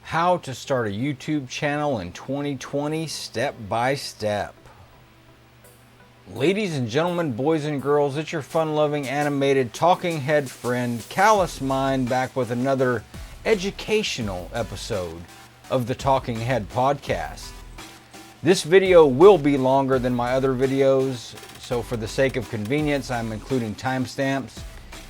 How to start a YouTube channel in 2020 step by step. Ladies and gentlemen, boys and girls, it's your fun-loving animated talking head friend, Callous Mind, back with another educational episode of the Talking Head podcast. This video will be longer than my other videos, so for the sake of convenience, I'm including timestamps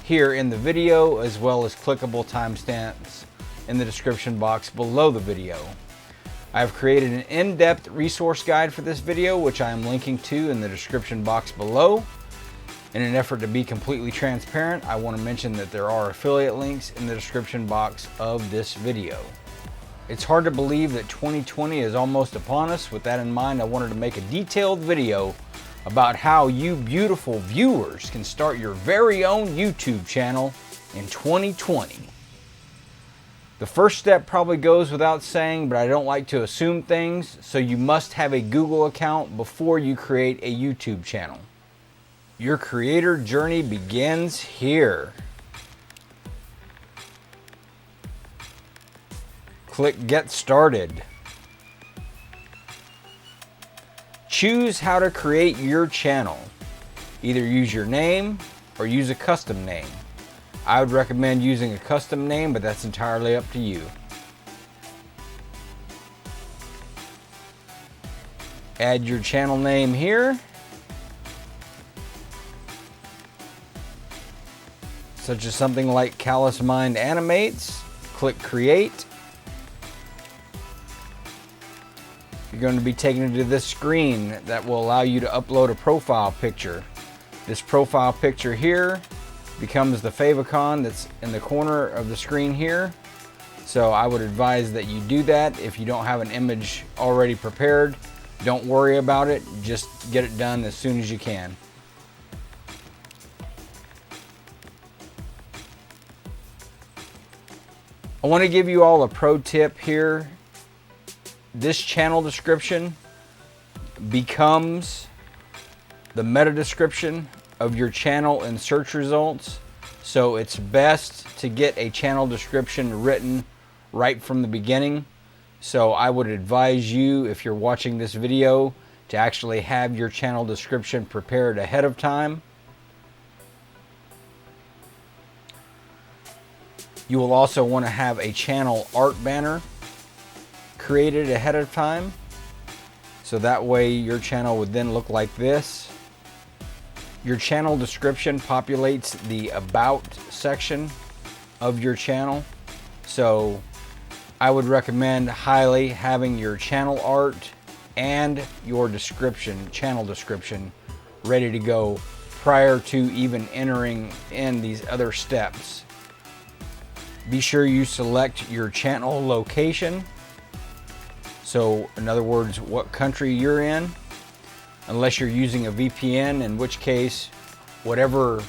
here in the video, as well as clickable timestamps in the description box below the video. I have created an in-depth resource guide for this video, which I am linking to in the description box below. In an effort to be completely transparent, I want to mention that there are affiliate links in the description box of this video. It's hard to believe that 2020 is almost upon us. With that in mind, I wanted to make a detailed video about how you beautiful viewers can start your very own YouTube channel in 2020. The first step probably goes without saying, but I don't like to assume things, so you must have a Google account before you create a YouTube channel. Your creator journey begins here. Click Get Started. Choose how to create your channel. Either use your name or use a custom name. I would recommend using a custom name, but that's entirely up to you. Add your channel name here, such as something like Callous Mind Animates. Click Create. You're going to be taken to this screen that will allow you to upload a profile picture. This profile picture here becomes the favicon that's in the corner of the screen here. So I would advise that you do that. If you don't have an image already prepared, don't worry about it. Just get it done as soon as you can. I want to give you all a pro tip here. This channel description becomes the meta description of your channel in search results. So it's best to get a channel description written right from the beginning. So I would advise you, if you're watching this video, to actually have your channel description prepared ahead of time. You will also want to have a channel art banner created ahead of time. So that way your channel would then look like this. Your channel description populates the About section of your channel. So I would recommend highly having your channel art and your channel description ready to go prior to even entering in these other steps. Be sure you select your channel location. So in other words, what country you're in, unless you're using a VPN, in which case, whatever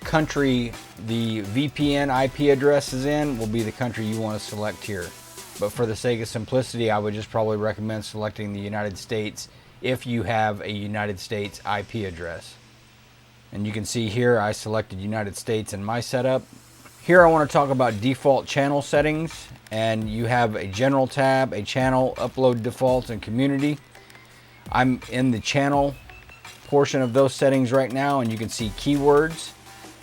country the VPN IP address is in will be the country you want to select here. But for the sake of simplicity, I would just probably recommend selecting the United States if you have a United States IP address. And you can see here, I selected United States in my setup. Here I want to talk about default channel settings, and you have a general tab, a channel, upload defaults, and community. I'm in the channel portion of those settings right now, and you can see keywords.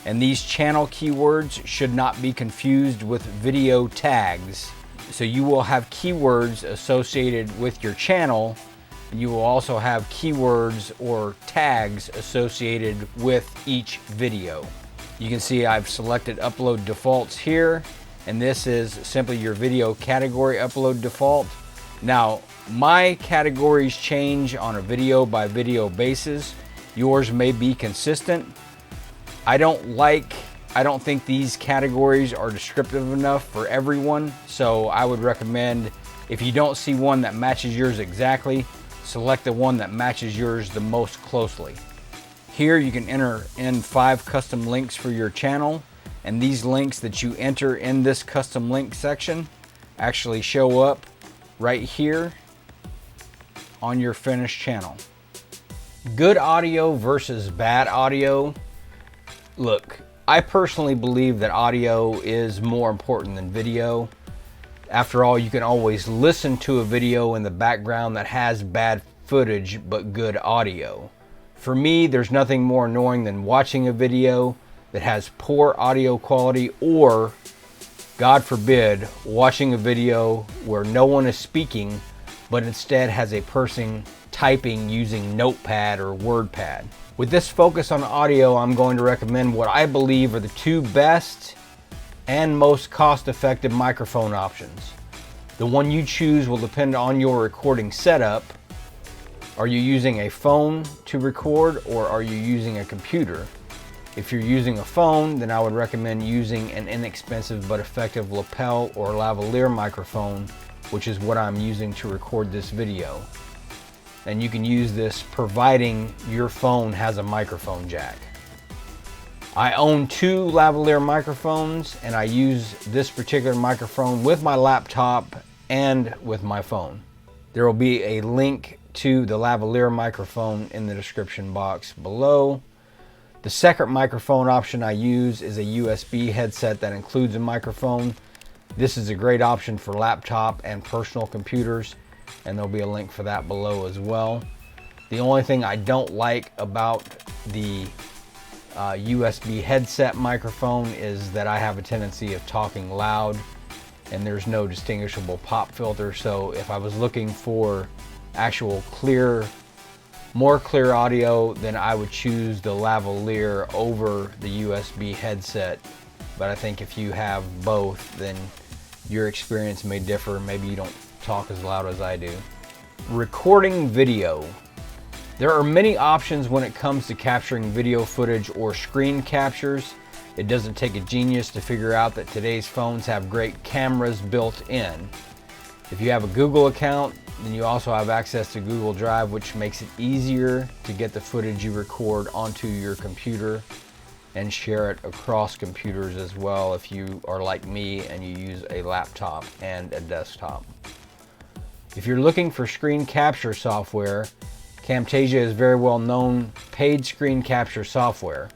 And these channel keywords should not be confused with video tags. So you will have keywords associated with your channel, and you will also have keywords or tags associated with each video. You can see I've selected upload defaults here, and this is simply your video category upload default. Now, my categories change on a video by video basis. Yours may be consistent. I don't think these categories are descriptive enough for everyone. So I would recommend, if you don't see one that matches yours exactly, select the one that matches yours the most closely. Here you can enter in 5 custom links for your channel. And these links that you enter in this custom link section actually show up right here on your finished channel. Good audio versus bad audio. Look, I personally believe that audio is more important than video. After all, you can always listen to a video in the background that has bad footage but good audio. For me, there's nothing more annoying than watching a video that has poor audio quality, or, God forbid, watching a video where no one is speaking but instead has a person typing using Notepad or WordPad. With this focus on audio, I'm going to recommend what I believe are the two best and most cost-effective microphone options. The one you choose will depend on your recording setup. Are you using a phone to record, or are you using a computer? If you're using a phone, then I would recommend using an inexpensive but effective lapel or lavalier microphone, which is what I'm using to record this video. And you can use this providing your phone has a microphone jack. I own two lavalier microphones, and I use this particular microphone with my laptop and with my phone. There will be a link to the lavalier microphone in the description box below. The second microphone option I use is a USB headset that includes a microphone. This is a great option for laptop and personal computers, and there'll be a link for that below as well. The only thing I don't like about the USB headset microphone is that I have a tendency of talking loud, and there's no distinguishable pop filter. So if I was looking for actual more clear audio, then I would choose the lavalier over the USB headset. But I think if you have both, then your experience may differ. Maybe you don't talk as loud as I do. Recording video. There are many options when it comes to capturing video footage or screen captures. It doesn't take a genius to figure out that today's phones have great cameras built in. If you have a Google account, then you also have access to Google Drive, which makes it easier to get the footage you record onto your computer and share it across computers as well if you are like me and you use a laptop and a desktop. If you're looking for screen capture software, Camtasia is very well known paid screen capture software.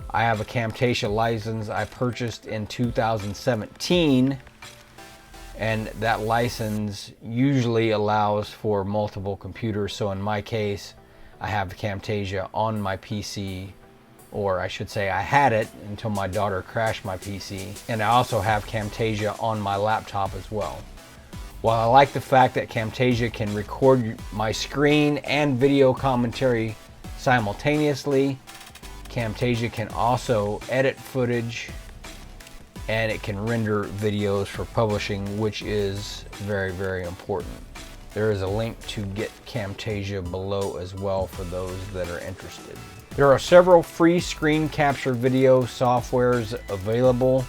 I have a Camtasia license I purchased in 2017, and that license usually allows for multiple computers. So in my case, I have Camtasia on my PC, or I should say I had it until my daughter crashed my PC, and I also have Camtasia on my laptop as well. While I like the fact that Camtasia can record my screen and video commentary simultaneously, Camtasia can also edit footage, and it can render videos for publishing, which is very, very important. There is a link to get Camtasia below as well for those that are interested. There are several free screen capture video softwares available.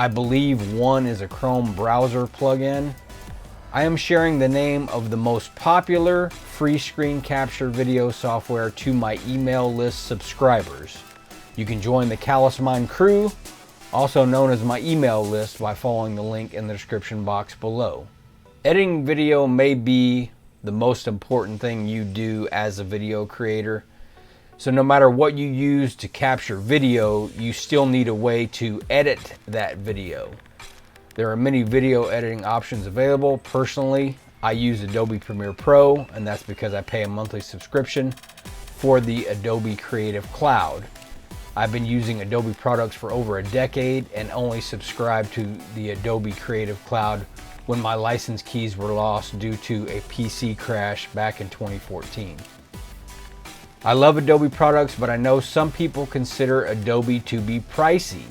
I believe one is a Chrome browser plugin. I am sharing the name of the most popular free screen capture video software to my email list subscribers. You can join the Callous Mind crew, also known as my email list, by following the link in the description box below. Editing video may be the most important thing you do as a video creator. So no matter what you use to capture video, you still need a way to edit that video. There are many video editing options available. Personally, I use Adobe Premiere Pro, and that's because I pay a monthly subscription for the Adobe Creative Cloud. I've been using Adobe products for over a decade and only subscribed to the Adobe Creative Cloud when my license keys were lost due to a PC crash back in 2014. I love Adobe products, but I know some people consider Adobe to be pricey.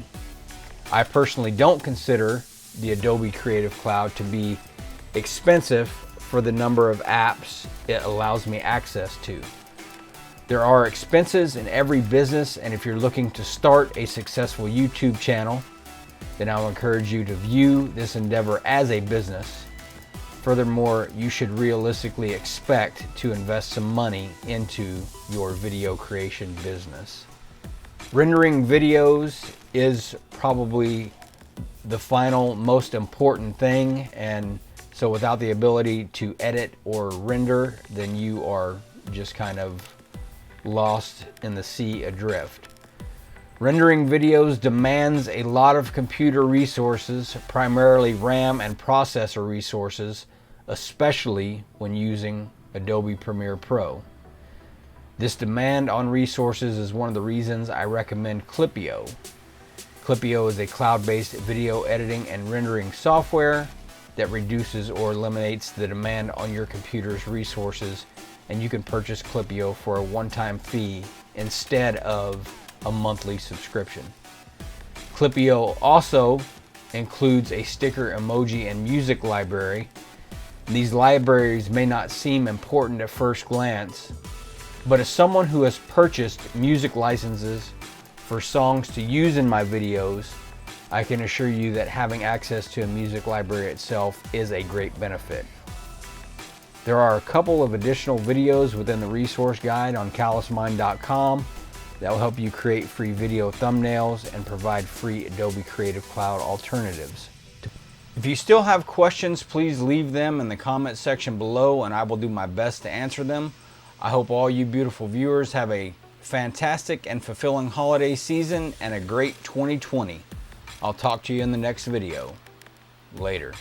I personally don't consider the Adobe Creative Cloud to be expensive for the number of apps it allows me access to. There are expenses in every business, and if you're looking to start a successful YouTube channel, then I'll encourage you to view this endeavor as a business. Furthermore, you should realistically expect to invest some money into your video creation business. Rendering videos is probably the final most important thing, and so without the ability to edit or render, then you are just kind of lost in the sea adrift. Rendering videos demands a lot of computer resources, primarily RAM and processor resources, especially when using Adobe Premiere Pro. This demand on resources is one of the reasons I recommend Clipio. Clipio is a cloud-based video editing and rendering software that reduces or eliminates the demand on your computer's resources, and you can purchase Clipio for a one-time fee instead of a monthly subscription. Clipio also includes a sticker, emoji, and music library. These libraries may not seem important at first glance, but as someone who has purchased music licenses for songs to use in my videos, I can assure you that having access to a music library itself is a great benefit. There are a couple of additional videos within the resource guide on callousmind.com that will help you create free video thumbnails and provide free Adobe Creative Cloud alternatives. If you still have questions, please leave them in the comment section below and I will do my best to answer them. I hope all you beautiful viewers have a fantastic and fulfilling holiday season and a great 2020. I'll talk to you in the next video. Later.